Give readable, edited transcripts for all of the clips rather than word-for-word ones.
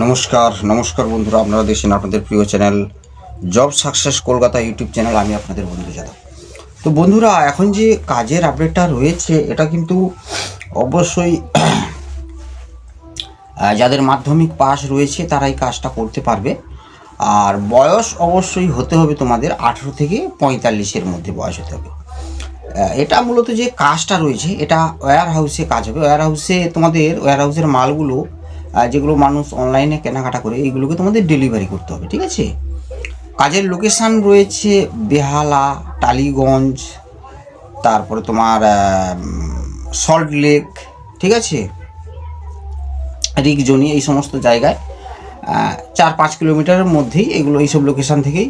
নমস্কার নমস্কার বন্ধুরা, আপনারা দেখছেন আপনাদের প্রিয় channel job success Kolkata YouTube channel. আমি আপনাদের বন্ধু যাদব। তো বন্ধুরা, এখন যে কাজের আপডেটটা রয়েছে এটা কিন্তু অবশ্যই যাদের মাধ্যমিক পাস রয়েছে তারাই কাজটা করতে পারবে। আর বয়স অবশ্যই হতে হবে তোমাদের 18 থেকে 45-এর মধ্যে বয়স হতে হবে। এটা মূলত যে কাজটা রয়েছে এটা ওয়্যার হাউসে কাজ হবে। ওয়্যার হাউসে তোমাদের ওয়্যার হাউসের মালগুলো যেগুলো মানুষ অনলাইনে কেনাকাটা করে এইগুলোকে তোমাদের ডেলিভারি করতে হবে, ঠিক আছে। কাজের লোকেশান রয়েছে বেহালা, টালিগঞ্জ, তারপরে তোমার সল্ট লেক, ঠিক আছে, রিকজনি, এই সমস্ত জায়গায় 4-5 কিলোমিটারের মধ্যেই এগুলো, এইসব লোকেশান থেকেই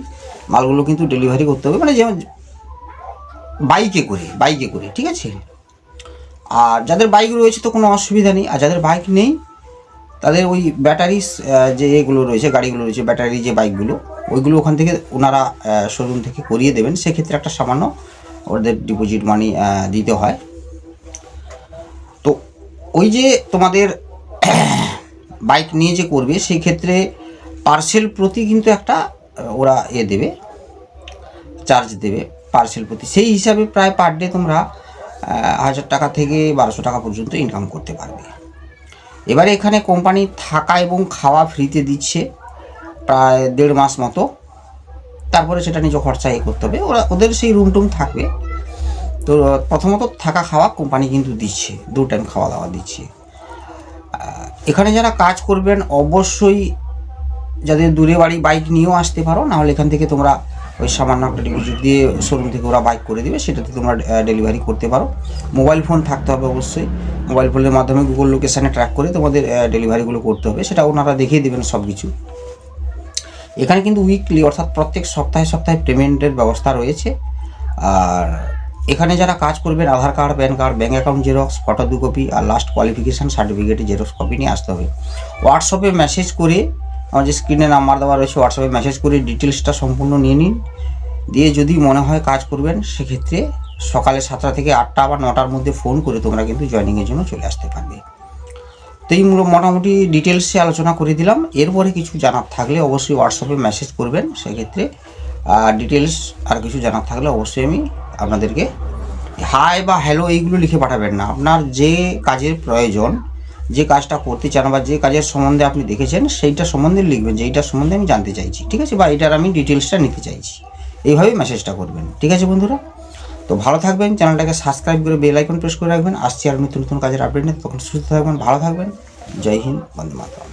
মালগুলো কিন্তু ডেলিভারি করতে হবে, মানে যেমন বাইকে করে, ঠিক আছে। আর যাদের বাইক রয়েছে তো কোনো অসুবিধা নেই, আর যাদের বাইক নেই তাদের ওই ব্যাটারি যে এগুলো রয়েছে, গাড়িগুলো রয়েছে, ব্যাটারি যে বাইকগুলো, ওইগুলো ওখান থেকে ওনারা শোরুম থেকে করিয়ে দেবেন। সেক্ষেত্রে একটা সামান্য ওদের ডিপোজিট মানি দিতে হয়। তো ওই যে তোমাদের বাইক নিয়ে যে করবে সেই ক্ষেত্রে পার্সেল প্রতি কিন্তু একটা ওরা দেবে, চার্জ দেবে পার্সেল প্রতি। সেই হিসাবে প্রায় পার ডে তোমরা 1000 টাকা থেকে 1200 টাকা পর্যন্ত ইনকাম করতে পারবে। এবারে এখানে কোম্পানি থাকা এবং খাওয়া ফ্রিতে দিচ্ছে প্রায় 1.5 মাস মতো। তারপরে সেটা নিজ খরচায় করতে হবে, ওদের সেই রুম টুম থাকবে। তো প্রথমত থাকা খাওয়া কোম্পানি কিন্তু দিচ্ছে, 2 টাইম খাওয়া দাওয়া দিচ্ছে। এখানে যারা কাজ করবেন অবশ্যই যাদের দূরে বাড়ি বাইক নিয়েও আসতে পারো, নাহলে এখান থেকে তোমরা ওই সামান্য একটা ডিপোজিট দিয়ে শোরুম থেকে ওরা বাইক করে দেবে, সেটাতে তোমরা ডেলিভারি করতে পারো। মোবাইল ফোন থাকতে হবে অবশ্যই, মোবাইল ফোনের মাধ্যমে গুগল লোকেশানে ট্র্যাক করে তোমাদের ডেলিভারিগুলো করতে হবে, সেটা ওনারা দেখিয়ে দেবেন সব কিছু। এখানে কিন্তু উইকলি অর্থাৎ প্রত্যেক সপ্তাহে পেমেন্টের ব্যবস্থা রয়েছে। আর এখানে যারা কাজ করবেন Aadhaar card, PAN card, bank account xerox, photo 2 copy আর লাস্ট কোয়ালিফিকেশান সার্টিফিকেটের জেরক্স কপি নিয়ে আসতে হবে। হোয়াটসঅ্যাপে মেসেজ করে, আমার যে স্ক্রিনে নাম্বার দেওয়া রয়েছে, হোয়াটসঅ্যাপে মেসেজ করে ডিটেলসটা সম্পূর্ণ নিয়ে নিন। দিয়ে যদি মনে হয় কাজ করবেন সেক্ষেত্রে সকালে 7টা থেকে 8টা বা 9টার মধ্যে ফোন করে তোমরা কিন্তু জয়েনিংয়ের জন্য চলে আসতে পারবে। তো এই মোটামুটি ডিটেলসে আলোচনা করে দিলাম। এরপরে কিছু জানার থাকলে অবশ্যই হোয়াটসঅ্যাপে মেসেজ করবেন। সেক্ষেত্রে ডিটেলস আর কিছু জানার থাকলে অবশ্যই আমি আপনাদেরকে হাই বা হ্যালো এইগুলো লিখে পাঠাবেন না। আপনার যে কাজের প্রয়োজন, যে কাজটা করতে চান বা যে কাজের সম্বন্ধে আপনি দেখেছেন সেইটা সম্বন্ধে লিখবেন যে এইটার সম্বন্ধে আমি জানতে চাইছি, ঠিক আছে, বা এটার আমি ডিটেলসটা নিতে চাইছি। এইভাবেই মেসেজটা করবেন, ঠিক আছে বন্ধুরা। তো ভালো থাকবেন, চ্যানেলটাকে সাবস্ক্রাইব করে বেল আইকন প্রেস করে রাখবেন। আসছি আর নতুন নতুন কাজের আপডেট নিয়ে, তখন সুস্থ থাকবেন, ভালো থাকবেন। জয় হিন্দ, বন্দে মাতরম।